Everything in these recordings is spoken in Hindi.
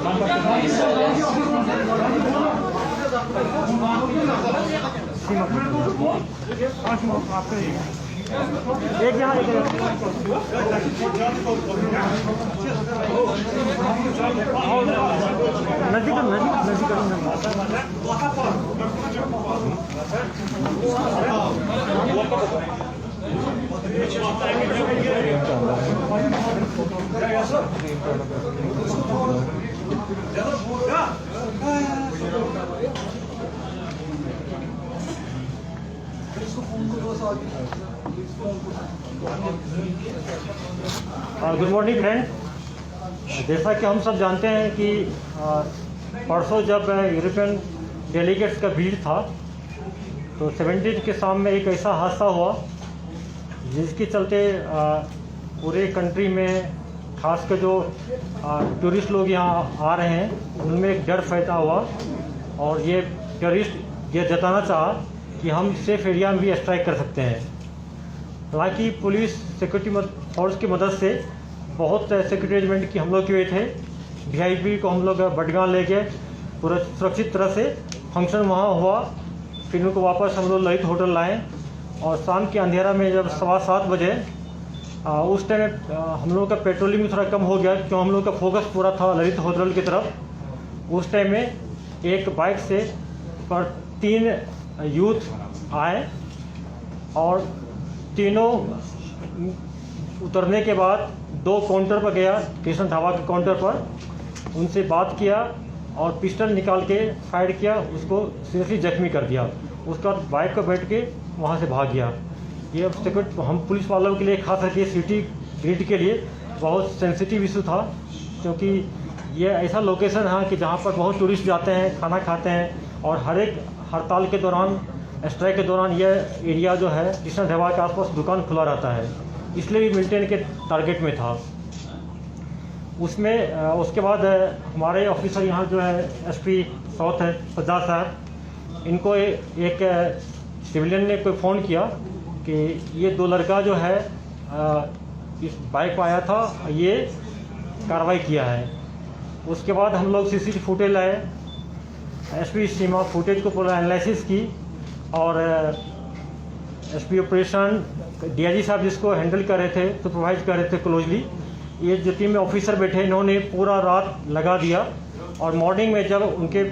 एक यहाँ नजदीक गुड मॉर्निंग फ्रेंड। जैसा कि हम सब जानते हैं कि परसों जब यूरोपियन डेलीगेट्स का भीड़ था तो 17 के शाम में एक ऐसा हादसा हुआ जिसके चलते पूरे कंट्री में खास कर जो टूरिस्ट लोग यहाँ आ रहे हैं उनमें एक डर फैला हुआ और ये टूरिस्ट ये जताना चाहा कि हम सेफ एरिया में भी स्ट्राइक कर सकते हैं। हालांकि पुलिस सिक्योरिटी फोर्स की मदद से बहुत सिक्योरिटी अरेंजमेंट की हम लोग किए थे। वीआईपी को हम लोग बडगांव ले गए, पूरा सुरक्षित तरह से फंक्शन वहाँ हुआ। फिर उनको वापस हम लोग ललित होटल लाए और शाम के अंधेरा में जब 7:15 बजे उस टाइम हम लोग का पेट्रोलिंग भी थोड़ा कम हो गया क्यों हम लोग का फोकस पूरा था ललित होटल की तरफ। उस टाइम में एक बाइक से पर 3 यूथ आए और तीनों उतरने के बाद 2 काउंटर पर गया, कृष्ण ढाबा के काउंटर पर, उनसे बात किया और पिस्टल निकाल के फायर किया, उसको सीरियसली जख्मी कर दिया। उसके बाद बाइक पर बैठ के वहाँ से भाग गया। ये सिक्योरिटी हम पुलिस वालों के लिए खास करके सिटी ग्रिड के लिए बहुत सेंसिटिव इशू था क्योंकि ये ऐसा लोकेशन है कि जहाँ पर बहुत टूरिस्ट जाते हैं, खाना खाते हैं और हर एक हड़ताल के दौरान, स्ट्राइक के दौरान ये एरिया जो है कृष्ण ढाबा के आसपास दुकान खुला रहता है, इसलिए भी मिल्टन के टारगेट में था। उसमें उसके बाद हमारे ऑफिसर यहाँ जो है एसपी साउथ है सज्जाद साहब, इनको एक सिविलियन ने कोई फ़ोन किया कि ये 2 लड़का जो है इस बाइक पर आया था, ये कार्रवाई किया है। उसके बाद हम लोग सीसीटीवी फुटेज लाए, एसपी सीमा फुटेज को पूरा एनालिसिस की और एसपी ऑपरेशन डीआईजी साहब जिसको हैंडल कर रहे थे, सुपरवाइज कर रहे थे क्लोजली, ये जो टीम में ऑफिसर बैठे इन्होंने पूरा रात लगा दिया और मॉर्निंग में जब उनके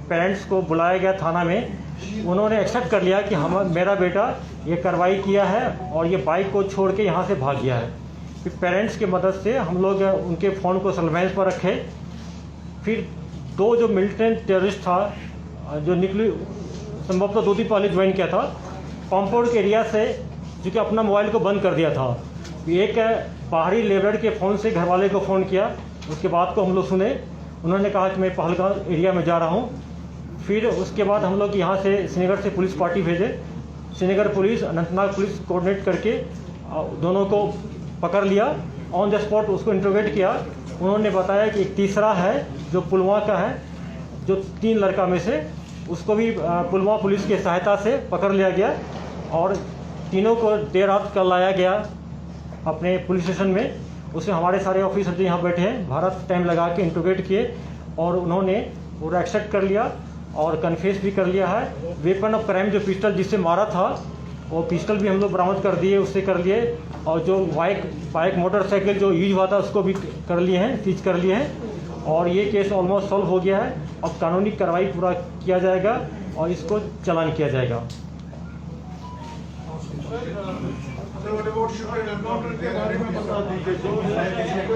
पेरेंट्स को बुलाया गया थाना में, उन्होंने एक्सेप्ट कर लिया कि मेरा बेटा ये कार्रवाई किया है और ये बाइक को छोड़ के यहाँ से भाग गया है। फिर पेरेंट्स की मदद से हम लोग उनके फ़ोन को सर्वेलेंस पर रखे। फिर 2 जो मिलिटेंट टेररिस्ट था जो निकली संभवतः 2 दिन पहले ज्वाइन किया था कॉम्पाउंड के एरिया से, जो कि अपना मोबाइल को बंद कर दिया था। एक बाहरी लेबर के फ़ोन से घर वाले को फ़ोन किया, उसके बाद को हम लोग सुने, उन्होंने कहा कि मैं पहलगाम एरिया में जा रहा हूँ। फिर उसके बाद हम लोग यहाँ से श्रीनगर से पुलिस पार्टी भेजे, Srinagar police Anantnag police coordinate करके दोनों को पकड़ लिया, ऑन द स्पॉट उसको इंटरोगेट किया। उन्होंने बताया कि एक तीसरा है जो पुलवामा का है, जो 3 लड़का में से, उसको भी पुलवामा पुलिस की सहायता से पकड़ लिया गया और तीनों को देर रात कल लाया गया अपने पुलिस स्टेशन में। उसमें हमारे सारे ऑफिसर जो यहाँ बैठे हैं भारत टाइम लगा के इंटरोगेट किए और उन्होंने पूरा एक्सेप्ट कर लिया और कन्फेस भी कर लिया है। वेपन ऑफ क्राइम जो पिस्टल जिससे मारा था वो पिस्टल भी हम लोग बरामद कर दिए, उससे कर लिए, और जो बाइक मोटरसाइकिल जो यूज हुआ था उसको भी कर लिए हैं, सीज कर लिए हैं और ये केस ऑलमोस्ट सॉल्व हो गया है। अब कानूनी कार्रवाई पूरा किया जाएगा और इसको चालान किया जाएगा।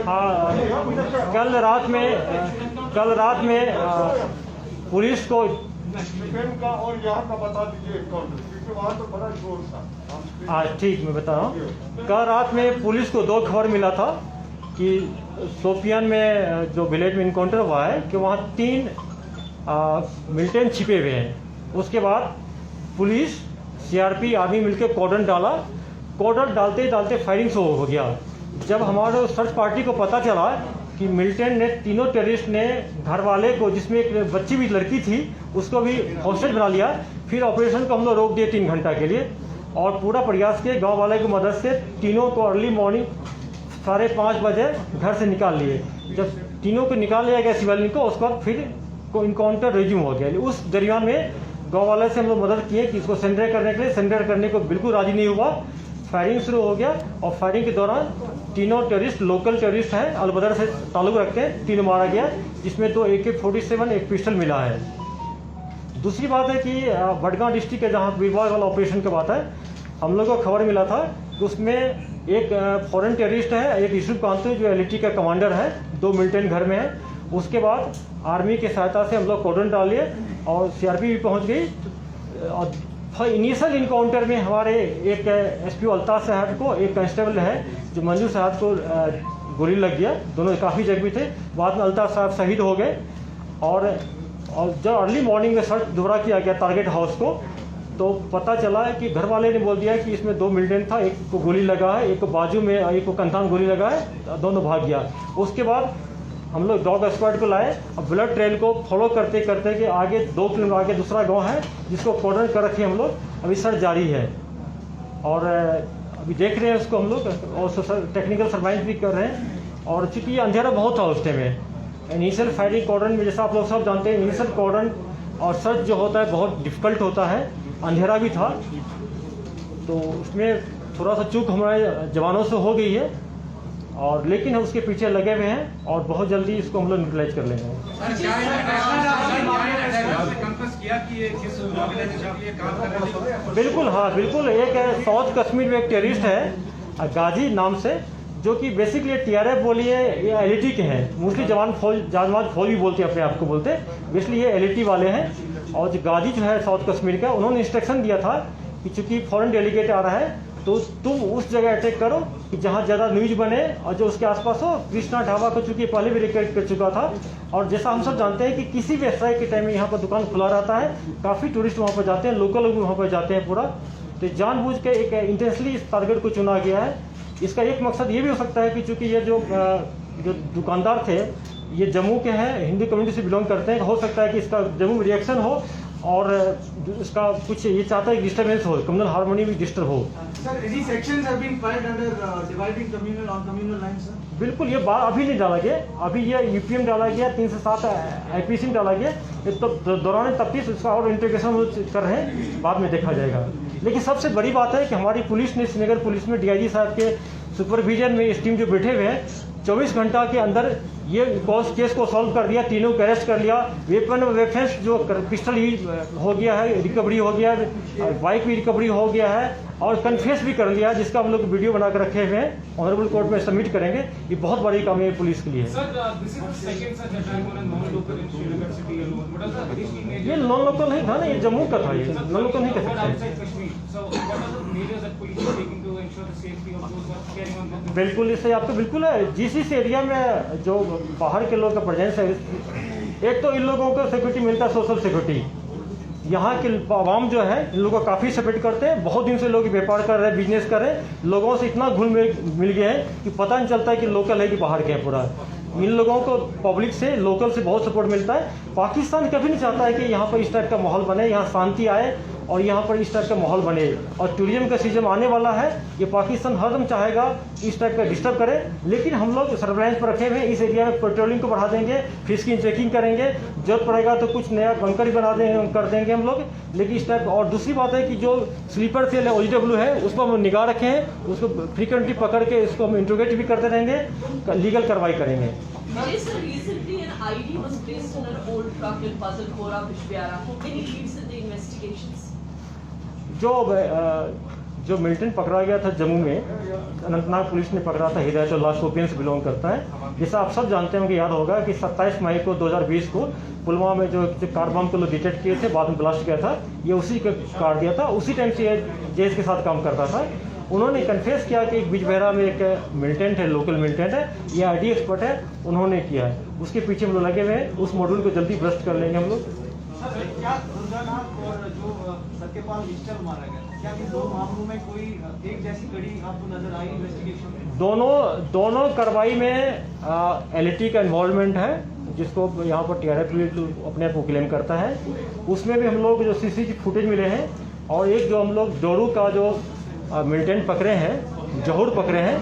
हाँ, कल रात में पुलिस को का और यहाँ का बता दीजिए क्योंकि वहाँ तो बड़ा जोर था। हाँ ठीक, मैं बता रहा हूँ। कल रात में पुलिस को 2 खबर मिला था कि शोपियान में जो विलेज में इनकाउंटर हुआ है कि वहाँ 3 मिलिटेंट छिपे हुए हैं। उसके बाद पुलिस सीआरपी आर्मी मिलकर कॉर्डन डाला, कॉर्डन डालते डालते फायरिंग शुरू हो गया। जब हमारे सर्च पार्टी को पता चला कि मिलिटेंट ने, तीनों टेररिस्ट ने घर वाले को, जिसमें एक बच्ची भी लड़की थी, उसको भी हॉस्टेज बना लिया। फिर ऑपरेशन को हम लोग रोक दिए 3 घंटा के लिए और पूरा प्रयास किए गांव वाले की मदद से तीनों को अर्ली मॉर्निंग 5:30 बजे घर से निकाल लिए। जब तीनों को निकाल लिया गया सिविलियन को। उसके बाद फिर को इनकाउंटर रिज्यूम हो गया। उस दरमियान में गाँव वाले से हम लोग मदद किए कि इसको सरेंडर करने के लिए, सरेंडर करने को बिल्कुल राजी नहीं हुआ। फायरिंग शुरू हो गया और फायरिंग के दौरान तीनों टेररिस्ट लोकल टेररिस्ट हैं, अलबदर से ताल्लुक़ रखते हैं, तीनों मारा गया, जिसमें 2 AK-47 एक पिस्टल मिला है। दूसरी बात है कि बडगांव डिस्ट्रिक्ट के जहाँ बीरबाग वाला ऑपरेशन की बात है, हम लोग को खबर मिला था कि उसमें एक फॉरेन टेररिस्ट है, एक यूसुफ कांतु जो LET का कमांडर है, 2 मिलिटेंट घर में है। उसके बाद आर्मी की सहायता से हम लोग कॉर्डन डालिए और CRP भी पहुँच गई। और इनिशियल इनकाउंटर में हमारे एक SP अल्ताफ़ साहब को, एक कांस्टेबल है जो मंजूर साहब को गोली लग गया। दोनों काफ़ी जख्मी थे। बाद में अल्ताफ़ साहब शहीद हो गए। और जब अर्ली मॉर्निंग में सर्च दोबारा किया गया टारगेट हाउस को, तो पता चला है कि घर वाले ने बोल दिया कि इसमें 2 मिलिटेंट था, एक को गोली लगा है, एक को बाजू में, एक को कंधा में गोली लगा है, दोनों भाग गया। उसके बाद हम लोग डॉग स्क्वाड को लाए और ब्लड ट्रेल को फॉलो करते करते कि आगे 2 किलोमीटर आगे दूसरा गांव है जिसको कॉर्डन कर रखे हम लोग। अभी सर्च जारी है और अभी देख रहे हैं उसको हम लोग, और टेक्निकल सर्वाइलेंस भी कर रहे हैं। और चूँकि ये अंधेरा बहुत था उस टाइम में, इनिशियल फायरिंग कॉर्डन में, जैसा आप लोग सब जानते हैं, इनिशियल कॉर्डन और सर्च जो होता है बहुत डिफ़िकल्ट होता है। अंधेरा भी था, तो उसमें थोड़ा सा चूक हमारे जवानों से हो गई है, और लेकिन हम उसके पीछे लगे हुए हैं और बहुत जल्दी इसको हम लोग न्यूट्रलाइज कर लेंगे। बिल्कुल, हाँ बिल्कुल। एक साउथ कश्मीर में एक टेररिस्ट है गाजी नाम से, जो कि बेसिकली TRF बोलिए या LET के हैं, मोस्टली जवान फौज भी बोलते हैं, अपने आप को बोलते हैं, बेसिकली ये LET वाले हैं। और जो गाजी जो है साउथ कश्मीर का, उन्होंने इंस्ट्रक्शन दिया था कि चूँकि फॉरेन डेलीगेट आ रहा है तो तुम उस जगह अटैक करो कि जहाँ ज़्यादा न्यूज बने और जो उसके आसपास हो। कृष्णा ढाबा को चूँकि पहले भी रिकॉर्ड कर चुका था, और जैसा हम सब जानते हैं कि किसी भी स्ट्राइक के टाइम में यहाँ पर दुकान खुला रहता है, काफ़ी टूरिस्ट वहाँ पर जाते हैं, लोकल लोग भी वहाँ पर जाते हैं पूरा। तो जानबूझ के एक इंटेंसली इस टारगेट को चुना गया है। इसका एक मकसद ये भी हो सकता है कि चूँकि ये जो दुकानदार थे ये जम्मू के हैं, हिंदू कम्युनिटी से बिलोंग करते हैं, हो सकता है कि इसका जम्मू में रिएक्शन हो और इसका कुछ ये चाहता है डिस्टर्बेंस हो, कम्युनल हार्मोनी भी डिस्टर्ब हो। बिल्कुल, ये बात अभी नहीं डाला गया, अभी ये UPM डाला गया, 3 से 7 IPC में डाला गया। तो दौरान तफ्तीश इसका और इंटीग्रेशन कर रहे हैं, बाद में देखा जाएगा। लेकिन सबसे बड़ी बात है कि हमारी पुलिस ने, श्रीनगर पुलिस में DIG साहब के सुपरविजन में इस टीम जो बैठे हुए हैं, 24 घंटा के अंदर ये केस को सॉल्व कर दिया, तीनों को अरेस्ट कर लिया। वेपन्स जो पिस्टल यूज हो गया है, रिकवरी हो गया, बाइक भी रिकवरी हो गया है, और कन्फेस भी कर लिया, जिसका हम लोग वीडियो बना कर रखे हुए हैं, ऑनरेबल कोर्ट में सबमिट करेंगे। ये बहुत बड़ी कामयाबी पुलिस के लिए है। ये नॉन लोकल नहीं था ना, ये जम्मू का था, ये नॉन लोकल नहीं कर सकते। बिल्कुल, इससे आपको बिल्कुल है। जिस एरिया में जो बाहर के लोगों का प्रेजेंस है, एक तो इन लोगों को सिक्योरिटी मिलता है, सोशल सिक्योरिटी। यहाँ के आवाम जो है इन लोगों को काफ़ी सपोर्ट करते हैं। बहुत दिन से लोग व्यापार कर रहे हैं, बिजनेस कर रहे हैं, लोगों से इतना घुल मिल गए हैं कि पता नहीं चलता है कि लोकल है कि बाहर के हैं। पूरा इन लोगों को पब्लिक से, लोकल से बहुत सपोर्ट मिलता है। पाकिस्तान कभी नहीं चाहता है कि यहाँ पर इस टाइप का माहौल बने, यहाँ शांति आए और यहाँ पर इस टाइप का माहौल बने। और टूरिज्म का सीजन आने वाला है, ये पाकिस्तान हरदम चाहेगा इस टाइप का डिस्टर्ब करे। लेकिन हम लोग सर्वेलेंस पर रखे हुए हैं, इस एरिया में पेट्रोलिंग को बढ़ा देंगे, फिश की चेकिंग करेंगे, जरूरत पड़ेगा तो कुछ नया बंकर ही बना देंगे, कर देंगे हम लोग। लेकिन इस टाइप, और दूसरी बात है कि जो स्लीपर सेल है OGW है, उस पर हम निगाह रखे हैं, उसको फ्रीक्वेंटली पकड़ के इसको हम इंट्रोगेट भी करते रहेंगे, लीगल कार्रवाई करेंगे। Recently, an ID was placed in an old truck in Fazalkhora, Bishbiara. Any leads in the investigations? जो मिलिटेंट पकड़ा गया था जम्मू में, अनंतनाग पुलिस ने पकड़ा था, हिदायतुल्लाह शोपियन से बिलोंग करता है। जैसा आप सब जानते हैं, मुझे याद होगा कि 27 मई को 2020 को पुलवामा में जो कार बम को लोग डिटेक्ट किए थे, बाद में ब्लास्ट किया था, ये उसी का कार दिया था। उसी टाइम से ये जेस के साथ काम करता था। उन्होंने कन्फेस किया कि एक बिजबहरा में एक मिलिटेंट है, लोकल मिलिटेंट है, ये ID एक्सपर्ट है, उन्होंने किया है। उसके पीछे हम लोग लगे हुए हैं, उस मॉड्यूल को जल्दी ब्रस्ट कर लेंगे हम लोग। क्या दुर्गानाथ और जो सत्यपाल मिस्टर मारा गया, क्या इन दो मामलों में कोई एक जैसी कड़ी आपको नजर आई इन्वेस्टिगेशन में? दोनों कार्रवाई में LET का इन्वॉल्वमेंट है, जिसको यहाँ पर TRF अपने आप को क्लेम करता है। उसमें भी हम लोग जो CCTV फुटेज मिले हैं, और एक जो हम लोग डोरू का जो मिलिटेंट पकड़े हैं, जहूर पकड़े हैं,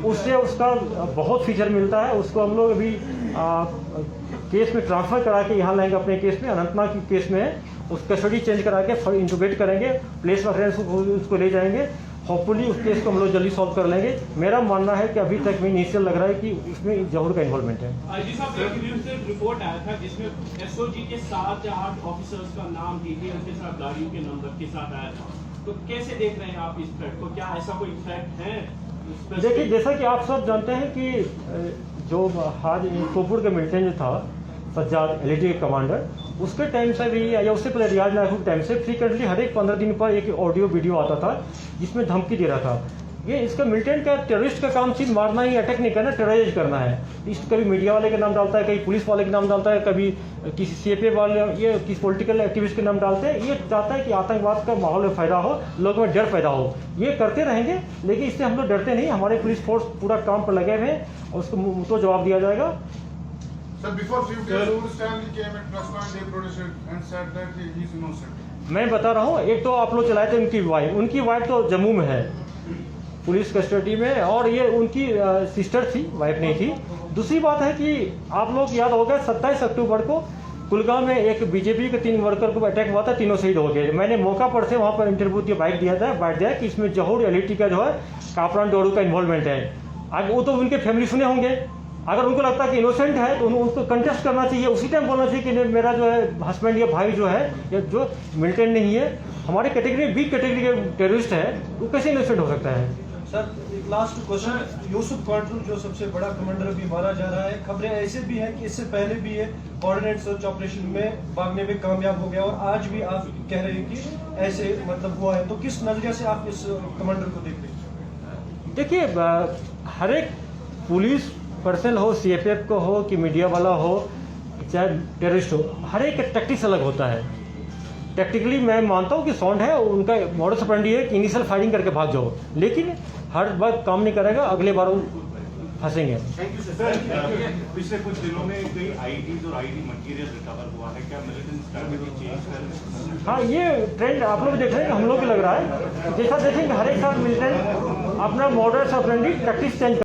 उससे उसका बहुत फीचर मिलता है। उसको हम लोग अभी केस में ट्रांसफ़र करा के यहाँ लाएंगे अपने केस में, अनंतनाग की केस में है, उस कस्टडी चेंज करा के इंटरोगेट करेंगे, प्लेस ऑफ रेफरेंस उसको ले जाएंगे, होपफुली उस केस को हम लोग जल्दी सॉल्व कर लेंगे। मेरा मानना है कि अभी तक में इनिशियल लग रहा है कि उसमें जहूर का इन्वॉल्वमेंट है। जी साहब, एक न्यूज़ से रिपोर्ट आया था जिसमें एसओजी के 7 या 8 ऑफिसर्स का नाम डिटेल के साथ गाड़ियों के नंबर के साथ आया था, तो कैसे देख रहे हैं आप इस थ्रेट को? क्या ऐसा कोई थ्रेट है? देखिए, जैसा कि आप सब जानते हैं कि जो आज सोपुर के मिलिटेंट जो था सज्जाद एलईडी के कमांडर, उसके टाइम से भी या उससे पहले रियाज नायक के टाइम से फ्रीक्वेंटली हर एक 15 दिन पर एक ऑडियो वीडियो आता था जिसमें धमकी दे रहा था। ये इसका मिलिटेंट का टेररिस्ट का काम सिर्फ मारना ही, अटैक नहीं करना, टेरराइज करना है। इस कभी मीडिया वाले के नाम डालता है, कभी पुलिस वाले के नाम डालता है, कभी किसी सीएपीएफ वाले, ये किसी पॉलिटिकल एक्टिविस्ट के नाम डालते हैं। ये चाहता है कि आतंकवाद का माहौल में पैदा हो, लोगों में डर पैदा हो। ये करते रहेंगे, लेकिन इससे हम लोग डरते नहीं। हमारे पुलिस फोर्स पूरा काम पर लगे हुए हैं और उसको तो जवाब दिया जाएगा। Sir, before few days, Noor Stanley came at press point, they protested and said that he is innocent. मैं बता रहा हूँ, एक तो आप लोग चलाए थे उनकी वाइफ तो जम्मू में है पुलिस कस्टडी में, और ये उनकी सिस्टर थी, वाइफ नहीं थी। दूसरी बात है कि आप लोग याद होगा 27 अक्टूबर को कुलगांव में एक बीजेपी के 3 वर्कर को अटैक हुआ था, तीनों शहीद हो गए। मैंने मौका पर से वहाँ पर इंटरव्यू दिया, बाइट दिया कि इसमें जहूर एलईटी का जो है कापरान डोरू का इन्वॉल्वमेंट है। अब वो तो उनके फैमिली सुने होंगे, अगर उनको लगता है कि इनोसेंट है तो उनको कंटेस्ट करना चाहिए, उसी टाइम बोलना चाहिए कि मेरा जो है हस्बैंड या भाई जो है या जो मिलिटेंट नहीं है, हमारे कैटेगरी बी कैटेगरी के टेररिस्ट है, वो कैसे इनोसेंट हो सकता है? सर, एक लास्ट क्वेश्चन, यूसुफ क्वार्टर जो सबसे बड़ा कमांडर अभी मारा जा रहा है, खबरें ऐसे भी हैं कि इससे पहले भी ये कोऑर्डिनेट सर्च ऑपरेशन में भागने में कामयाब हो गया और आज भी आप कह रहे हैं कि ऐसे मतलब हुआ है, तो किस नजरिए से आप इस कमांडर को देख रहे हैं? देखिए, हर एक पुलिस पर्सनल हो, सीएपीएफ को हो कि मीडिया वाला हो, चाहे टेररिस्ट हो, हर एक टैक्टिक्स अलग होता है। टैक्टिकली मैं मानता हूँ कि साउंड है, उनका मॉडस ऑपरेंडी है कि इनिशियल फायरिंग करके भाग जाओ, लेकिन हर बार काम नहीं करेगा, अगले बार फंसेंगे। पिछले कुछ दिनों में कई आईडीज और आईडी मटेरियल रिकवर हुआ है, क्या मिलिटेंट स्ट्रैटेजी चेंज कर? हाँ, ये ट्रेंड आप लोग देख रहे हैं, हम लोग भी लग रहा है। जैसा देखेंगे हर एक साल मिलिटेंट अपना मॉडस ऑपरेंडी टैक्टिक्स चेंज